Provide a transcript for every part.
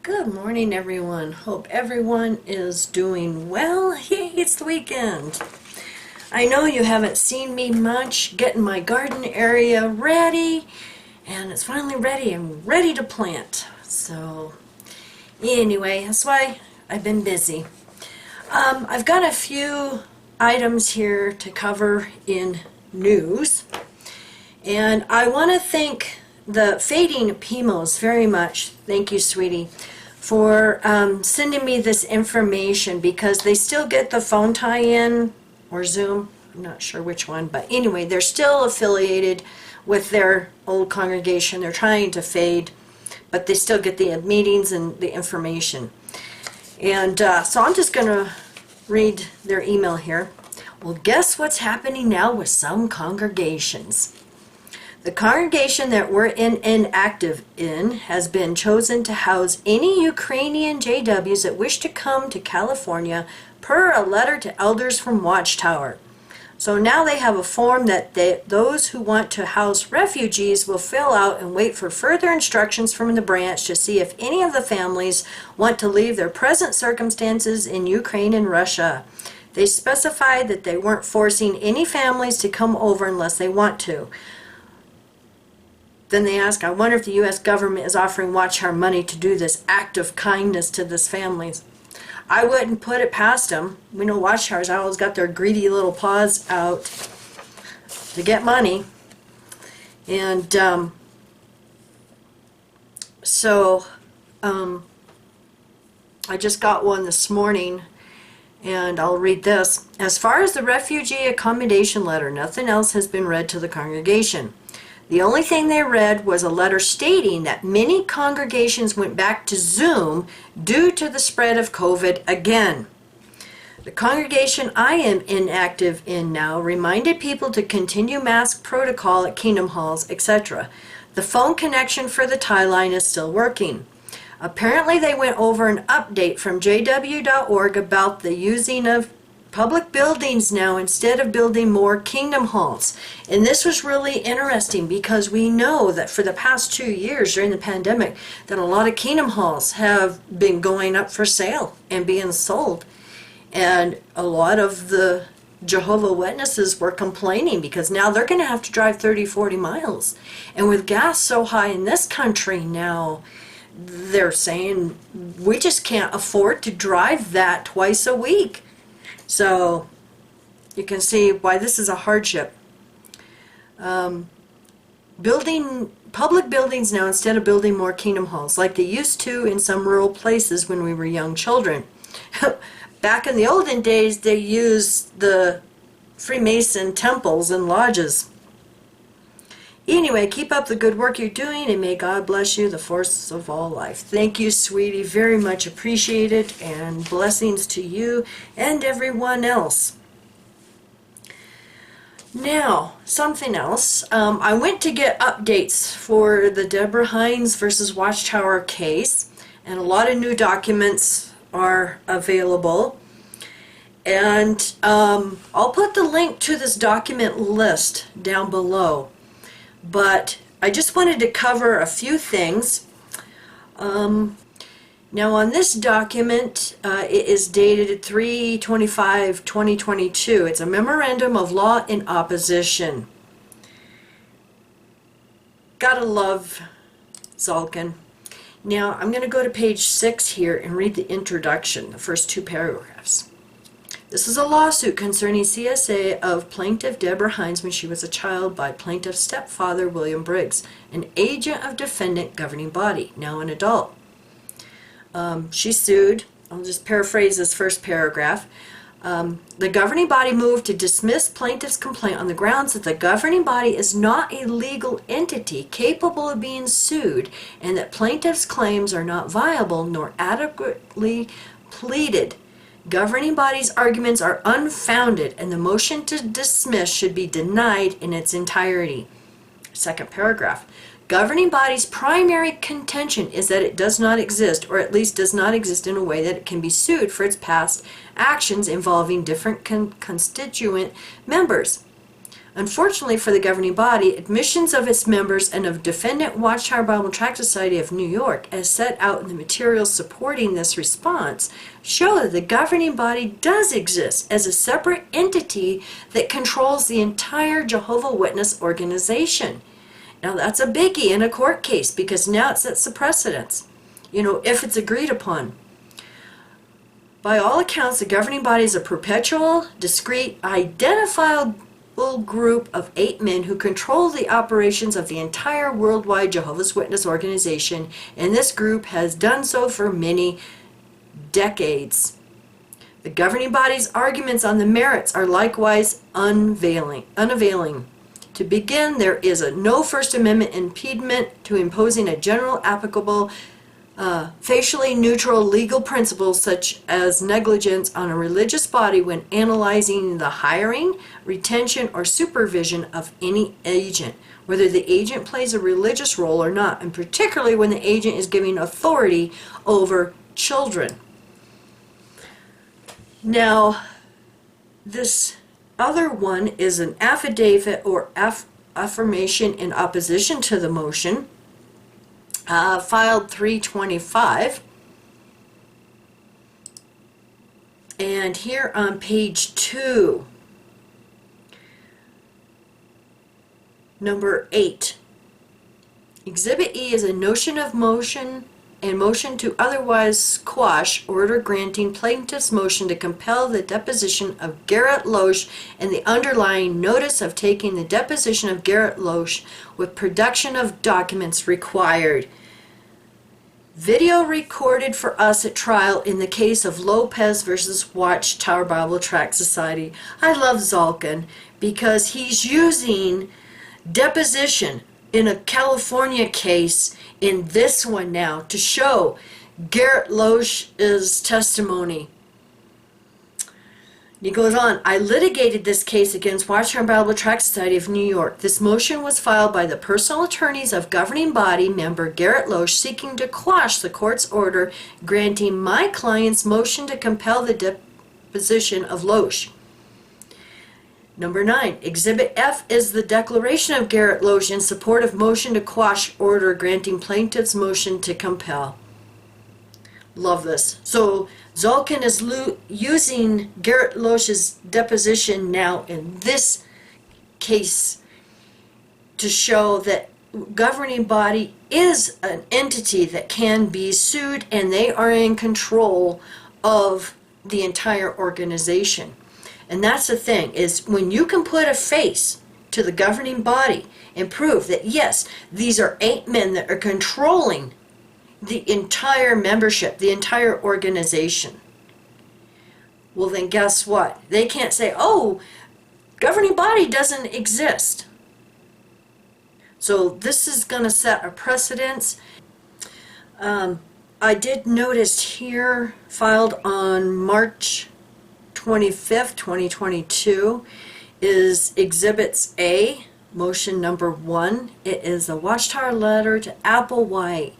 Good morning, everyone. Hope everyone is doing well. Yay, it's the weekend. I know you haven't seen me much getting my garden area ready, and it's finally ready. I'm ready to plant. So, anyway, that's why I've been busy. I've got a few items here to cover in news, and I want to thank the Fading Pimos very much. Thank you, sweetie, for sending me this information, because they still get the phone tie-in or Zoom. I'm not sure which one, but anyway, they're still affiliated with their old congregation. They're trying to fade, but they still get the meetings and the information. And so I'm just going to read their email here. Well, guess what's happening now with some congregations? The congregation that we're inactive in has been chosen to house any Ukrainian JWs that wish to come to California per a letter to elders from Watchtower. So now they have a form that those who want to house refugees will fill out and wait for further instructions from the branch to see if any of the families want to leave their present circumstances in Ukraine and Russia. They specified that they weren't forcing any families to come over unless they want to. Then they ask, I wonder if the U.S. government is offering Watchtower money to do this act of kindness to these families. I wouldn't put it past them. We know Watchtower's always got their greedy little paws out to get money. And I just got one this morning, and I'll read this. As far as the refugee accommodation letter, nothing else has been read to the congregation. The only thing they read was a letter stating that many congregations went back to Zoom due to the spread of COVID again. The congregation I am inactive in now reminded people to continue mask protocol at Kingdom Halls, etc. The phone connection for the tie line is still working. Apparently they went over an update from jw.org about the using of public buildings now instead of building more Kingdom Halls. And this was really interesting, because we know that for the past 2 years during the pandemic that a lot of Kingdom Halls have been going up for sale and being sold. And a lot of the Jehovah Witnesses were complaining because now they're going to have to drive 30-40 miles. And with gas so high in this country now, they're saying we just can't afford to drive that twice a week. So you can see why this is a hardship. Building public buildings now instead of building more Kingdom Halls like they used to in some rural places when we were young children. Back in the olden days, they used the Freemason temples and lodges. Anyway, keep up the good work you're doing, and may God bless you, the force of all life. Thank you, sweetie. Very much appreciated, and blessings to you and everyone else. Now, something else. I went to get updates for the Deborah Hines versus Watchtower case, and a lot of new documents are available. And I'll put the link to this document list down below. But I just wanted to cover a few things. Now on this document, it is dated 3/25/2022. It's a memorandum of law in opposition. Gotta love Zalkin. Now I'm going to go to page 6 here and read the introduction, the first 2 paragraphs. This is a lawsuit concerning CSA of plaintiff Deborah Hines when she was a child by plaintiff's stepfather William Briggs, an agent of defendant governing body, now an adult. She sued. I'll just paraphrase this first paragraph. The governing body moved to dismiss plaintiff's complaint on the grounds that the governing body is not a legal entity capable of being sued, and that plaintiff's claims are not viable nor adequately pleaded. Governing body's arguments are unfounded, and the motion to dismiss should be denied in its entirety. Second paragraph. Governing body's primary contention is that it does not exist, or at least does not exist in a way that it can be sued for its past actions involving different constituent members. Unfortunately for the governing body, admissions of its members and of Defendant Watchtower Bible Tract Society of New York, as set out in the materials supporting this response, show that the governing body does exist as a separate entity that controls the entire Jehovah Witness organization. Now that's a biggie in a court case, because now it sets the precedence, if it's agreed upon. By all accounts, the governing body is a perpetual, discrete, identifiable group of 8 men who control the operations of the entire worldwide Jehovah's Witness organization, and this group has done so for many decades. The governing body's arguments on the merits are likewise unavailing. To begin, there is no First Amendment impediment to imposing a general applicable facially neutral legal principles such as negligence on a religious body when analyzing the hiring, retention, or supervision of any agent, whether the agent plays a religious role or not, and particularly when the agent is giving authority over children. Now, this other one is an affidavit or affirmation in opposition to the motion, filed 325, and here on page 2, number 8, Exhibit E is a notion of motion and motion to otherwise quash order granting plaintiff's motion to compel the deposition of Garrett Loesch and the underlying notice of taking the deposition of Garrett Loesch with production of documents required. Video recorded for us at trial in the case of Lopez versus Watchtower Bible Tract Society. I love Zalkin because he's using deposition in a California case in this one now to show Garrett Loesch's testimony. He goes on, I litigated this case against Watchtower Bible Tract Society of New York. This motion was filed by the personal attorneys of governing body member Garrett Loesch seeking to quash the court's order granting my client's motion to compel the deposition of Loesch. Number 9, Exhibit F is the declaration of Garrett Loesch in support of motion to quash order granting plaintiff's motion to compel. Love this. So Zalkin is using Garrett Loesch's deposition now in this case to show that governing body is an entity that can be sued and they are in control of the entire organization. And that's the thing, is when you can put a face to the governing body and prove that yes, these are 8 men that are controlling the entire membership, the entire organization, well then guess what? They can't say, oh, governing body doesn't exist. So this is going to set a precedence. I did notice here, filed on March 25th, 2022, is Exhibits A, motion number 1. It is a Watchtower letter to Applewhite.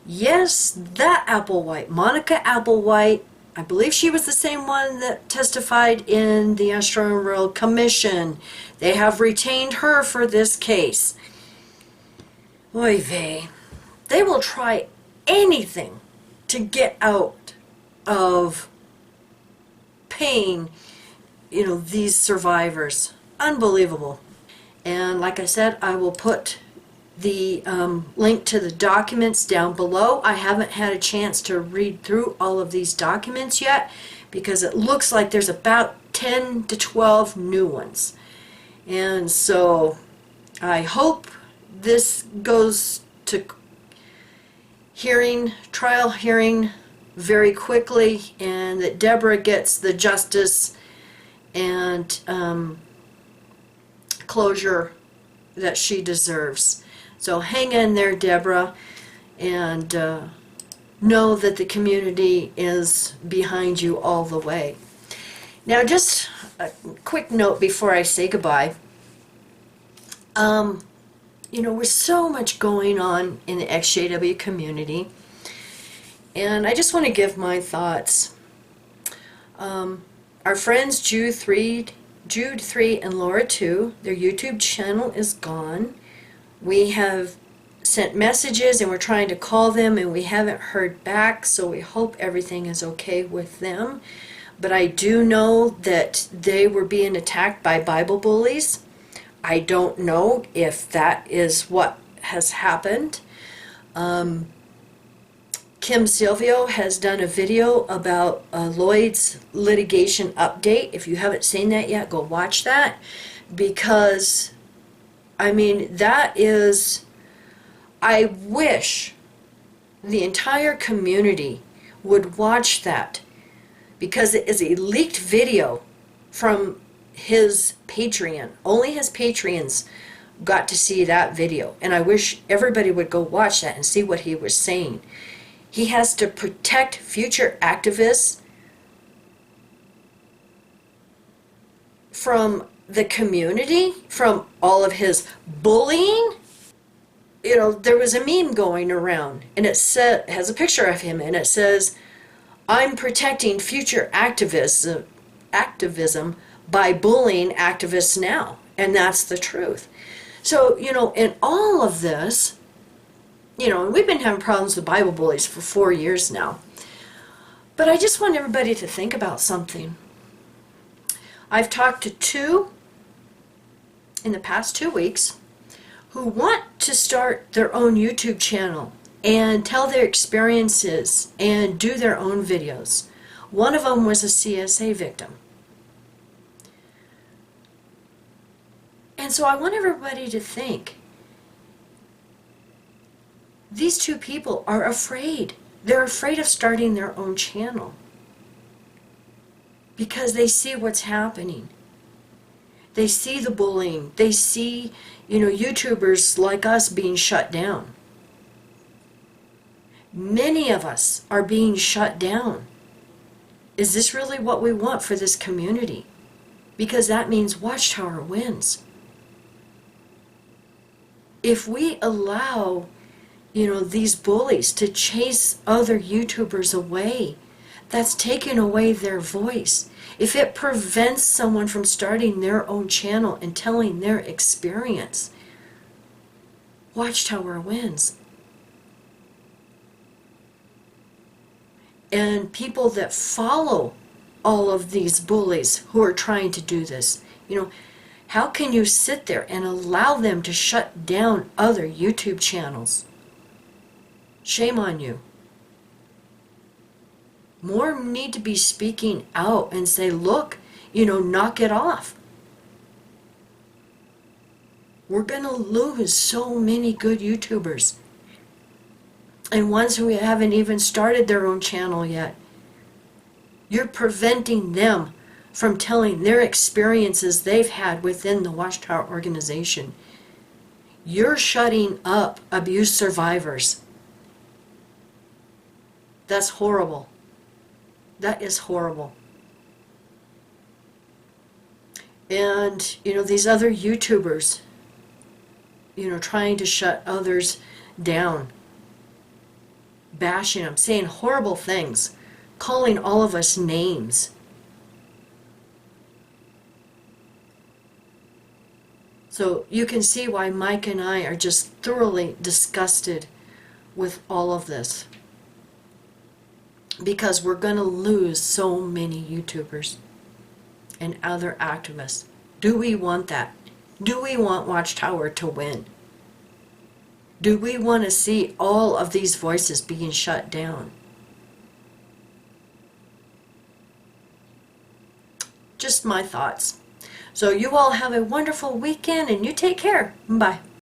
Yes, that Applewhite, Monica Applewhite. I believe she was the same one that testified in the Astronomer World Commission. They have retained her for this case. Oy vey. They will try anything to get out of paying, these survivors. Unbelievable. And like I said, I will put the link to the documents down below. I haven't had a chance to read through all of these documents yet because it looks like there's about 10 to 12 new ones. And so I hope this goes to trial hearing very quickly, and that Deborah gets the justice and closure that she deserves. So hang in there, Deborah, and know that the community is behind you all the way. Now, just a quick note before I say goodbye. With so much going on in the XJW community, and I just want to give my thoughts. Our friends Jew 3 Jude 3 and Laura 2, their YouTube channel is gone. We have sent messages and we're trying to call them and we haven't heard back, so we hope everything is okay with them. But I do know that they were being attacked by Bible bullies. I don't know if that is what has happened. Kim Silvio has done a video about Lloyd's litigation update. If you haven't seen that yet, go watch that. Because, I mean, that is, I wish the entire community would watch that. Because it is a leaked video from his Patreon. Only his Patreons got to see that video. And I wish everybody would go watch that and see what he was saying. He has to protect future activists from the community, from all of his bullying. You know, there was a meme going around, and it has a picture of him, and it says, "I'm protecting future activism by bullying activists now." And that's the truth. So, you know, in all of this, you know, and we've been having problems with Bible bullies for 4 years now. But I just want everybody to think about something. I've talked to two in the past 2 weeks who want to start their own YouTube channel and tell their experiences and do their own videos. One of them was a CSA victim. And so I want everybody to think, these two people are afraid. They're afraid of starting their own channel because they see what's happening. They see the bullying. They see, you know, YouTubers like us being shut down. Many of us are being shut down. Is this really what we want for this community? Because that means Watchtower wins. If we allow, you know, these bullies to chase other YouTubers away, that's taking away their voice. If it prevents someone from starting their own channel and telling their experience, Watchtower wins. And people that follow all of these bullies who are trying to do this, you know, how can you sit there and allow them to shut down other YouTube channels? Shame on you. More need to be speaking out and say, look, you know, knock it off. We're going to lose so many good YouTubers. And ones who haven't even started their own channel yet. You're preventing them from telling their experiences they've had within the Watchtower organization. You're shutting up abuse survivors. That's horrible. That is horrible. And, you know, these other YouTubers, you know, trying to shut others down, bashing them, saying horrible things, calling all of us names. So you can see why Mike and I are just thoroughly disgusted with all of this. Because we're going to lose so many YouTubers and other activists. Do we want that? Do we want Watchtower to win? Do we want to see all of these voices being shut down? Just my thoughts. So you all have a wonderful weekend and you take care. Bye.